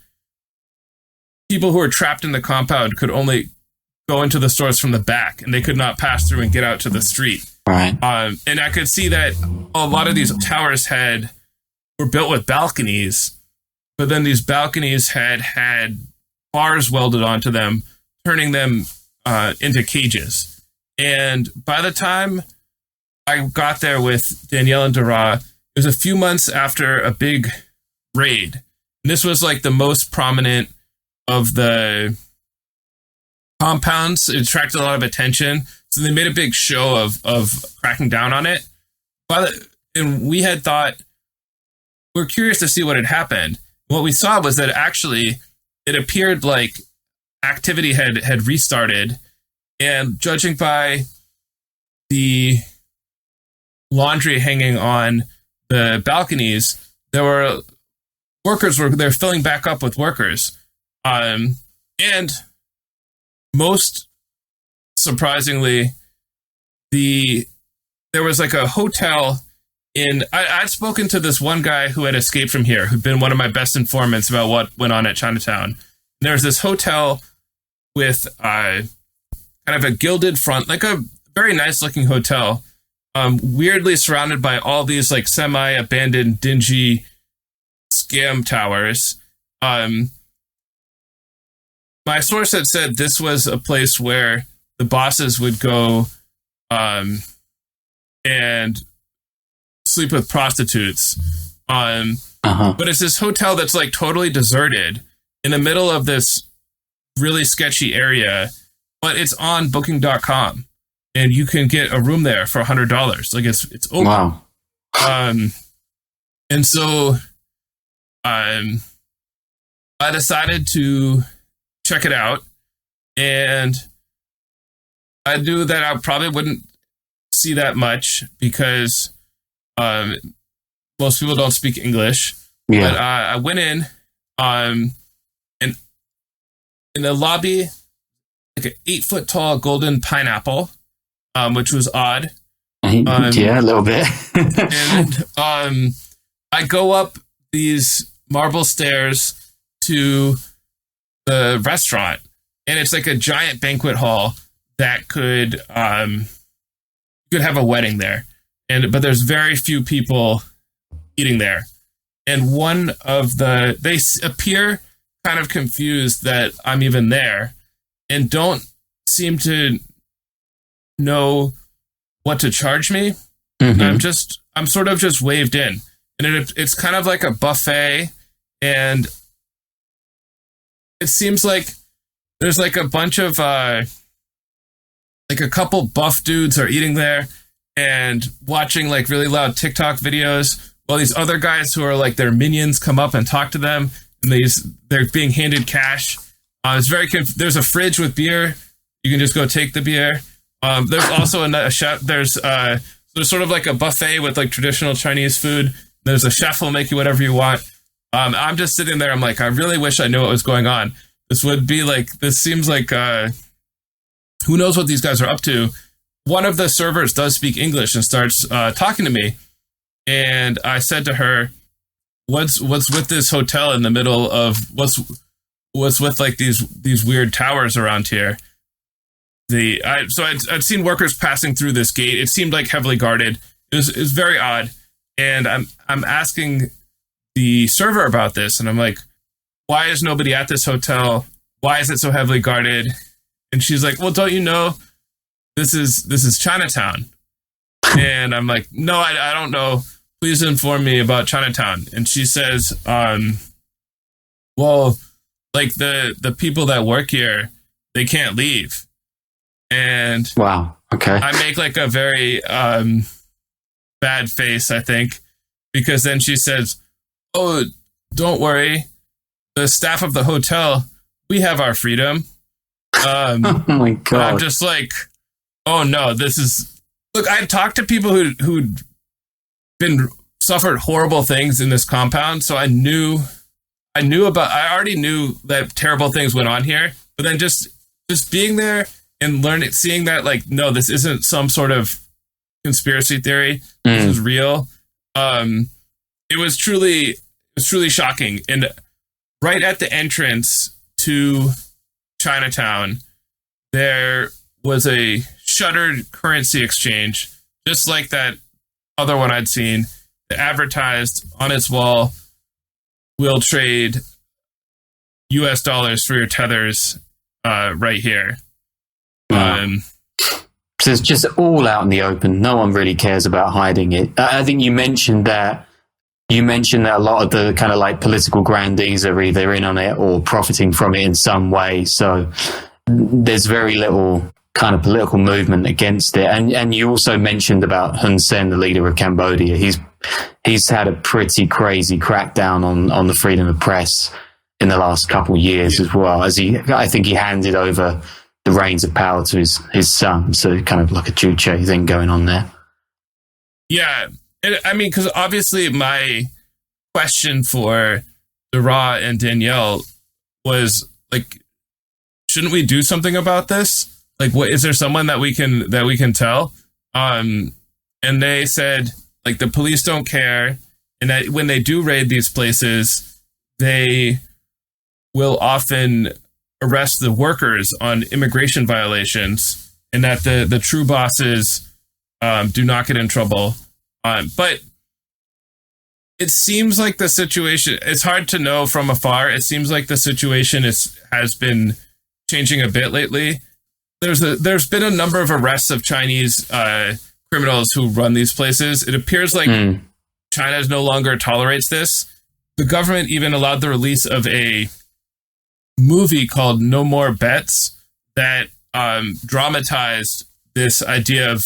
people who were trapped in the compound could only go into the stores from the back, and they could not pass through and get out to the street. Right. And I could see that a lot of these towers were built with balconies, but then these balconies had bars welded onto them, turning them into cages. And by the time I got there with Danielle and Dara, it was a few months after a big raid. And this was like the most prominent of the compounds. It attracted a lot of attention. So they made a big show of cracking down on it. And we had thought, we're curious to see what had happened. What we saw was that actually it appeared like activity had restarted. And judging by the laundry hanging on the balconies, there were they're filling back up with workers. And most surprisingly, there was like a hotel I'd spoken to this one guy who had escaped from here, who'd been one of my best informants about what went on at Chinatown. And there was this hotel with kind of a gilded front, like a very nice looking hotel, weirdly surrounded by all these like semi-abandoned, dingy scam towers. My source had said this was a place where the bosses would go and sleep with prostitutes. But it's this hotel that's like totally deserted in the middle of this really sketchy area, but it's on booking.com and you can get a room there for $100. Like it's open. Wow. And so I decided to check it out, and I knew that I probably wouldn't see that much because most people don't speak English. Yeah. But I went in, and in the lobby, like an 8-foot tall golden pineapple, which was odd. Yeah, a little bit. And I go up these marble stairs to the restaurant, and it's like a giant banquet hall that could you could have a wedding there, but there's very few people eating there. And they appear kind of confused that I'm even there and don't seem to know what to charge me. Mm-hmm. I'm sort of just waved in, and it's kind of like a buffet, and it seems like there's like a bunch of like a couple buff dudes are eating there and watching like really loud TikTok videos, while these other guys who are like their minions come up and talk to them, and they're being handed cash. It's very there's a fridge with beer. You can just go take the beer. There's also a chef. There's sort of like a buffet with like traditional Chinese food. There's a chef who'll make you whatever you want. I'm just sitting there. I'm like, I really wish I knew what was going on. This seems like, who knows what these guys are up to. One of the servers does speak English and starts talking to me. And I said to her, what's with this hotel in the middle of what's with like these weird towers around here? I'd seen workers passing through this gate. It seemed like heavily guarded. It was very odd. And I'm asking the server about this, and I'm like, why is nobody at this hotel? Why is it so heavily guarded? And she's like, well, don't you know this is Chinatown? And I'm like, no, I don't know. Please inform me about Chinatown. And she says, well, like the people that work here, they can't leave. And wow, okay. I make like a very bad face, I think, because then she says, oh, don't worry. The staff of the hotel, we have our freedom. Oh my God. I'm just like, oh no, look, I talked to people who'd suffered horrible things in this compound. So I already knew that terrible things went on here, but then just being there and seeing that, like, no, this isn't some sort of conspiracy theory. This is real. It was truly shocking. And right at the entrance to Chinatown, there was a shuttered currency exchange, just like that other one I'd seen, that advertised on its wall, "We'll trade US dollars for your tethers right here." So So it's just all out in the open. No one really cares about hiding it. I think you mentioned that a lot of the kind of like political grandees are either in on it or profiting from it in some way. So there's very little kind of political movement against it. And you also mentioned about Hun Sen, the leader of Cambodia. He's had a pretty crazy crackdown on the freedom of press in the last couple of years as well. I think he handed over the reins of power to his son. So kind of like a juche thing going on there. Yeah. I mean, because obviously my question for Dara and Danielle was like, shouldn't we do something about this? Like, what is there someone that we can tell? And they said like the police don't care, and that when they do raid these places, they will often arrest the workers on immigration violations, and that the true bosses do not get in trouble. But it seems like the situation, it's hard to know from afar. It seems like the situation has been changing a bit lately. There's been a number of arrests of Chinese criminals who run these places. It appears like China no longer tolerates this. The government even allowed the release of a movie called No More Bets that dramatized this idea of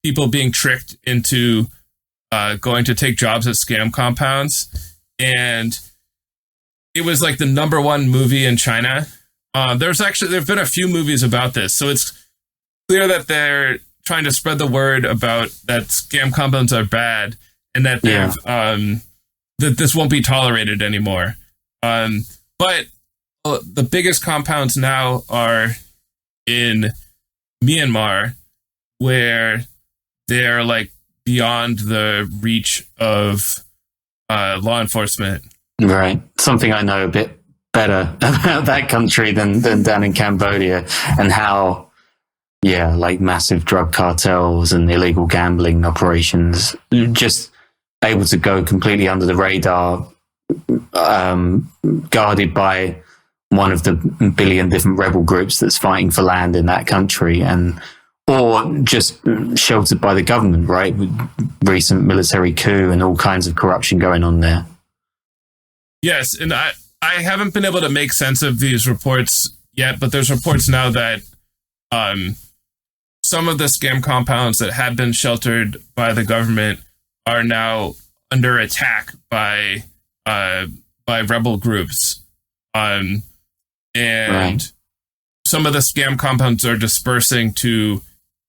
people being tricked into going to take jobs at scam compounds. And it was like the number one movie in China. There've been a few movies about this. So it's clear that they're trying to spread the word about that scam compounds are bad, and that that this won't be tolerated anymore. But the biggest compounds now are in Myanmar, where they're like beyond the reach of law enforcement. Right. Something I know a bit better about that country than down in Cambodia, and how, like massive drug cartels and illegal gambling operations just able to go completely under the radar, guarded by one of the billion different rebel groups that's fighting for land in that country, or just sheltered by the government, right? With recent military coup and all kinds of corruption going on there. Yes, and I haven't been able to make sense of these reports yet, but there's reports now that some of the scam compounds that had been sheltered by the government are now under attack by rebel groups. And right. Some of the scam compounds are dispersing to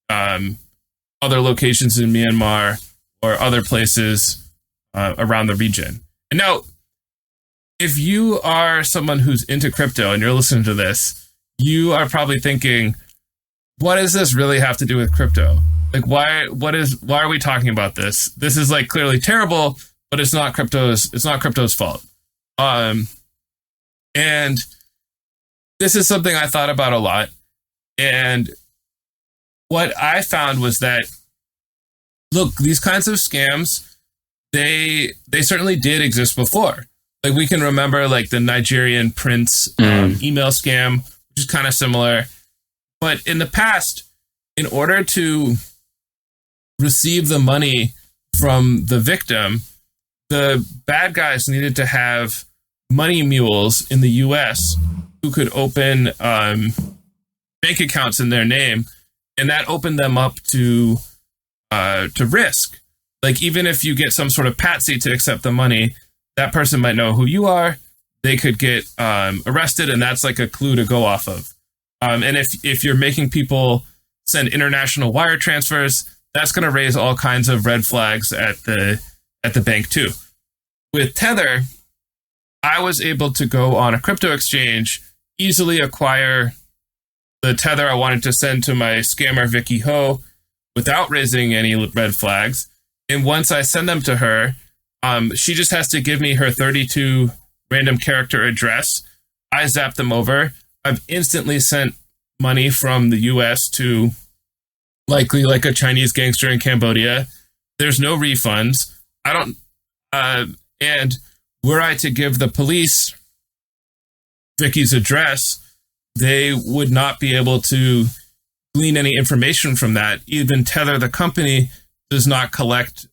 other locations in Myanmar or other places around the region. And now, if you are someone who's into crypto and you're listening to this, you are probably thinking, what does this really have to do with crypto? Like, why are we talking about this? This is like clearly terrible, but it's not crypto's fault. And this is something I thought about a lot. And what I found was that, look, these kinds of scams, they certainly did exist before. Like, we can remember like the Nigerian prince email scam, which is kind of similar. But in the past, in order to receive the money from the victim, the bad guys needed to have money mules in the US who could open bank accounts in their name, and that opened them up to risk. Like, even if you get some sort of patsy to accept the money, that person might know who you are. They could get arrested, and that's like a clue to go off of. And if you're making people send international wire transfers, that's going to raise all kinds of red flags at the bank too. With Tether, I was able to go on a crypto exchange, easily acquire the Tether I wanted to send to my scammer Vicky Ho without raising any red flags. And once I send them to her, she just has to give me her 32 random character address. I zap them over. I've instantly sent money from the US to likely like a Chinese gangster in Cambodia. There's no refunds. And were I to give the police Vicky's address, they would not be able to glean any information from that. Even Tether, the company, does not collect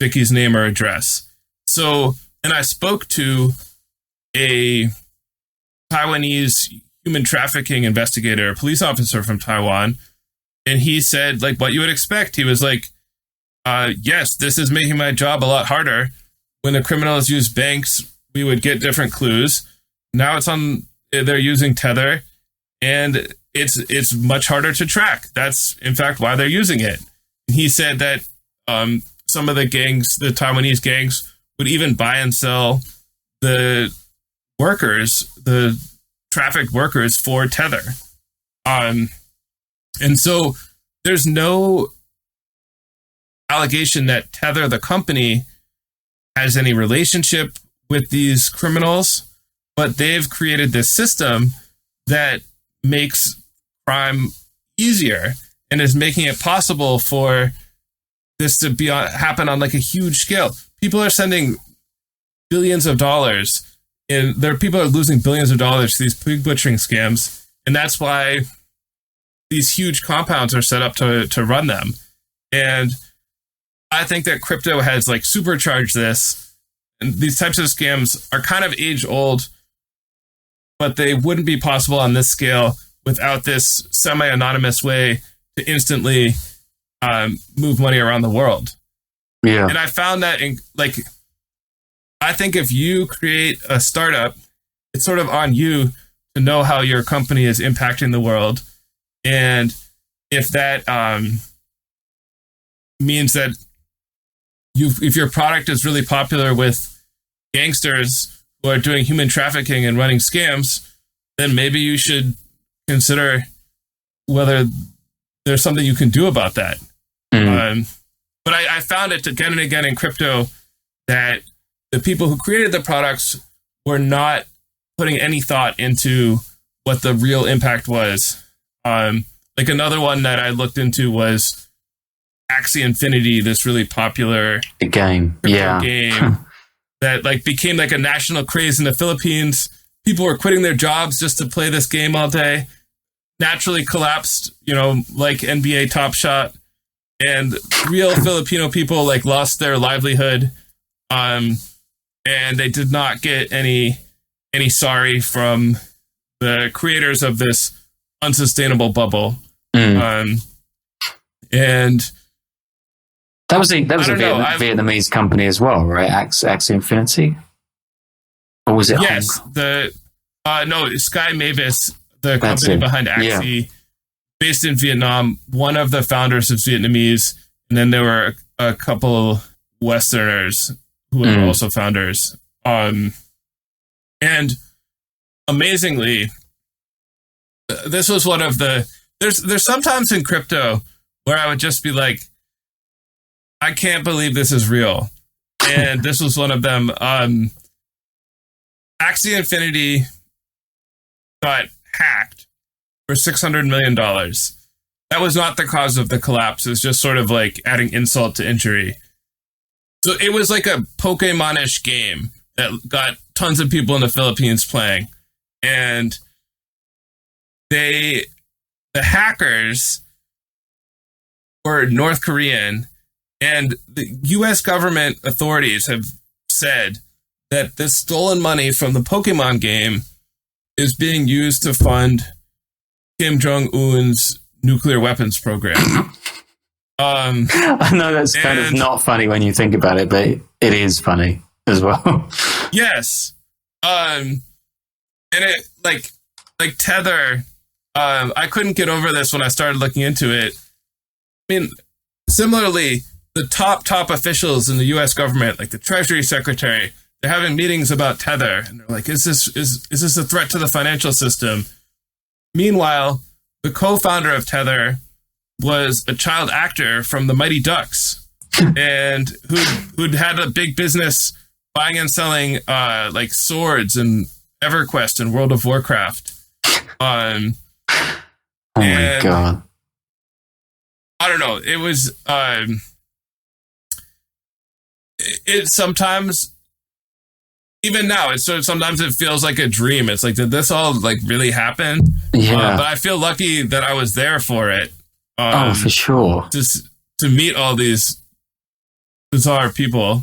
Vicky's name or address. So, and I spoke to a Taiwanese human trafficking investigator, a police officer from Taiwan, and he said, like, what you would expect. He was like, yes, this is making my job a lot harder. When the criminals use banks, we would get different clues. Now they're using Tether, and it's much harder to track. That's, in fact, why they're using it. He said that some of the gangs, the Taiwanese gangs, would even buy and sell the workers, the trafficked workers, for Tether. And so there's no allegation that Tether, the company, has any relationship with these criminals, but they've created this system that makes crime easier and is making it possible for this to happen on like a huge scale. People are sending billions of dollars, and people are losing billions of dollars to these pig butchering scams, and that's why these huge compounds are set up to run them. And I think that crypto has like supercharged this, and these types of scams are kind of age old, but they wouldn't be possible on this scale without this semi-anonymous way to instantly move money around the world. Yeah. And I found that I think if you create a startup, it's sort of on you to know how your company is impacting the world. And if that means that if your product is really popular with gangsters who are doing human trafficking and running scams, then maybe you should consider whether there's something you can do about that. But I found it again and again in crypto that the people who created the products were not putting any thought into what the real impact was. Like another one that I looked into was Axie Infinity, this really popular game that like became like a national craze in the Philippines. People were quitting their jobs just to play this game all day. Naturally collapsed, like NBA Top Shot, and real Filipino people like lost their livelihood. And they did not get any sorry from the creators of this unsustainable bubble. And that was a Vietnamese company as well, right? Axie Infinity, or was it? Yes, Sky Mavis, the company behind Axie, based in Vietnam. One of the founders is Vietnamese, and then there were a couple Westerners who were also founders. And amazingly, this was one of the. There's sometimes in crypto where I would just be like, I can't believe this is real. And this was one of them. Axie Infinity got hacked for $600 million. That was not the cause of the collapse. It was just sort of like adding insult to injury. So it was like a Pokemon-ish game that got tons of people in the Philippines playing. And the hackers were North Korean, and the U.S. government authorities have said that this stolen money from the Pokemon game is being used to fund Kim Jong-un's nuclear weapons program. I know that's kind of not funny when you think about it, but it is funny as well. Yes. And it like Tether, I couldn't get over this when I started looking into it. I mean, similarly, the top officials in the U.S. government, like the Treasury Secretary, they're having meetings about Tether, and they're like, "Is this a threat to the financial system?" Meanwhile, the co-founder of Tether was a child actor from the Mighty Ducks, and who'd had a big business buying and selling like swords and EverQuest and World of Warcraft. Oh my God. I don't know. It was it sometimes even now, it's sort of, sometimes it feels like a dream. It's like, did this all like really happen? Yeah. But I feel lucky that I was there for it. For sure. Just to meet all these bizarre people.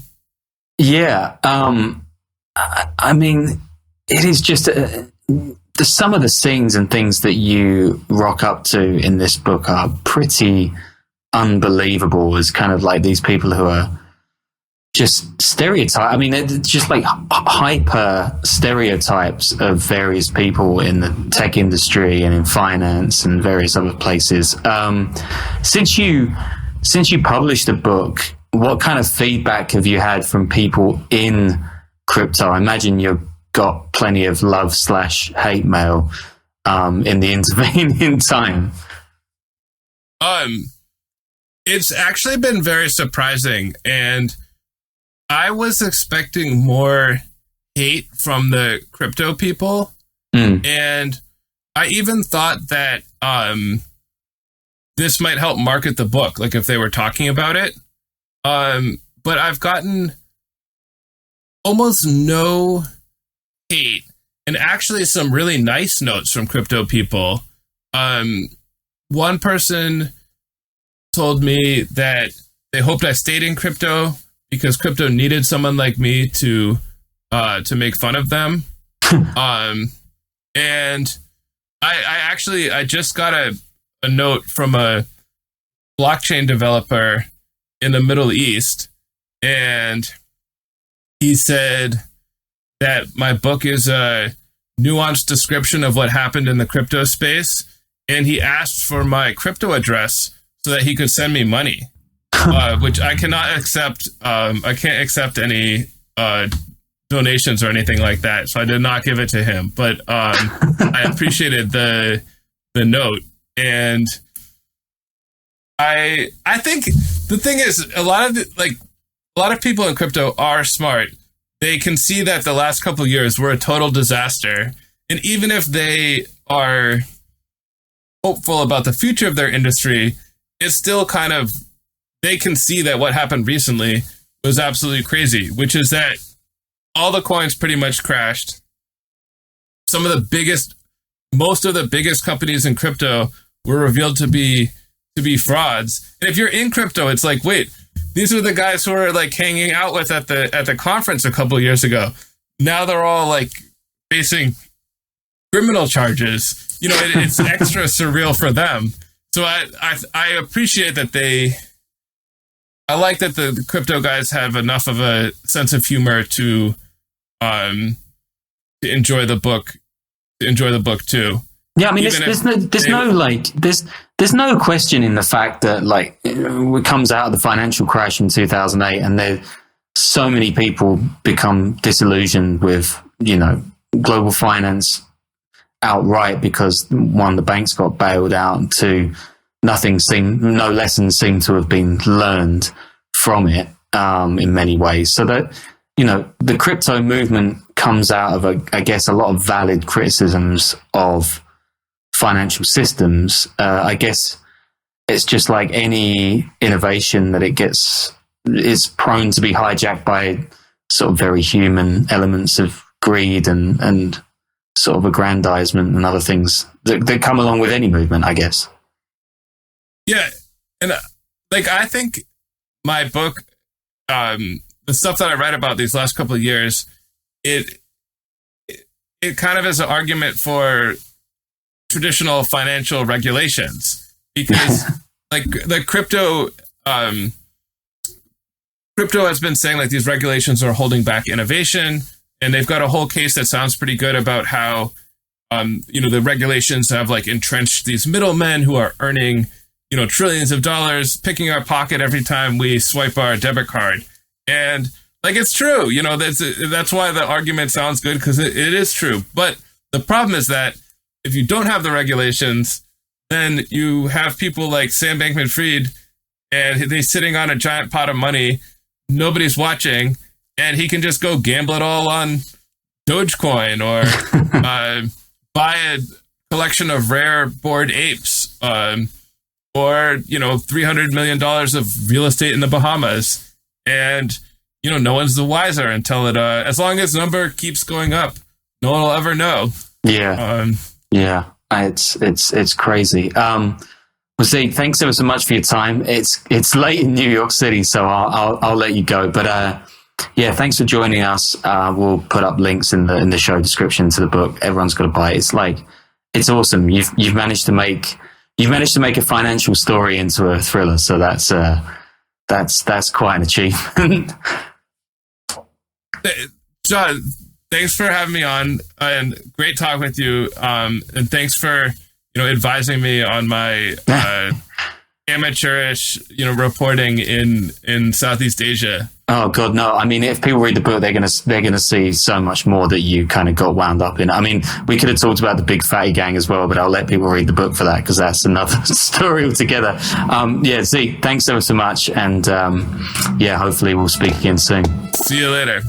Yeah. I mean, it is just some of the scenes and things that you rock up to in this book are pretty unbelievable, as kind of like these people who are just stereotype. I mean, they're just like hyper stereotypes of various people in the tech industry and in finance and various other places. Since you published the book, what kind of feedback have you had from people in crypto? I imagine you've got plenty of love/hate mail in the intervening time. It's actually been very surprising, and I was expecting more hate from the crypto people, and I even thought that this might help market the book, like if they were talking about it. But I've gotten almost no hate, and actually some really nice notes from crypto people. One person told me that they hoped I stayed in crypto because crypto needed someone like me to make fun of them. And I just got a note from a blockchain developer in the Middle East, and he said that my book is a nuanced description of what happened in the crypto space, and he asked for my crypto address so that he could send me money, which I cannot accept. I can't accept any donations or anything like that, so I did not give it to him. But I appreciated the note, and I think the thing is, a lot of people in crypto are smart. They can see that the last couple of years were a total disaster, and even if they are hopeful about the future of their industry, it's still kind of, they can see that what happened recently was absolutely crazy, which is that all the coins pretty much crashed. Most of the biggest companies in crypto were revealed to be frauds. And if you're in crypto, it's like, wait, these are the guys who were like hanging out with at the conference a couple of years ago. Now they're all like facing criminal charges. You know, it's extra surreal for them. So I appreciate that I like that the crypto guys have enough of a sense of humor to enjoy the book too. Yeah, I mean, there's no question in the fact that, like, it comes out of the financial crash in 2008, and there so many people become disillusioned with, you know, global finance outright because one, the banks got bailed out, and two, no lessons seem to have been learned from it in many ways. So that, you know, the crypto movement comes out of I guess a lot of valid criticisms of financial systems. I guess it's just like any innovation that is prone to be hijacked by sort of very human elements of greed and sort of aggrandizement and other things that come along with any movement, I guess. Yeah. And like, I think my book, the stuff that I read about these last couple of years, it kind of is an argument for traditional financial regulations, because like the crypto has been saying like these regulations are holding back innovation, and they've got a whole case that sounds pretty good about how the regulations have like entrenched these middlemen who are earning trillions of dollars, picking our pocket every time we swipe our debit card. And like, it's true, that's why the argument sounds good, because it is true. But the problem is that if you don't have the regulations, then you have people like Sam Bankman-Fried, and he's sitting on a giant pot of money, nobody's watching, and he can just go gamble it all on Dogecoin or buy a collection of rare Bored Apes, or $300 million of real estate in the Bahamas. And no one's the wiser until it, as long as the number keeps going up, no one will ever know. Yeah. Yeah. It's crazy. Well, Zeke, thanks ever so much for your time. It's late in New York City, so I'll let you go. But yeah, thanks for joining us. We'll put up links in the show description to the book. Everyone's got to buy it. It's awesome. You've managed to make a financial story into a thriller. So that's quite an achievement. John, thanks for having me on, and great talking with you. And thanks for advising me on my amateurish reporting in Southeast Asia. Oh God, no! I mean, if people read the book, they're gonna see so much more that you kind of got wound up in. I mean, we could have talked about the big fatty gang as well, but I'll let people read the book for that because that's another story altogether. Yeah, Zeke, thanks ever so much, and yeah, hopefully we'll speak again soon. See you later.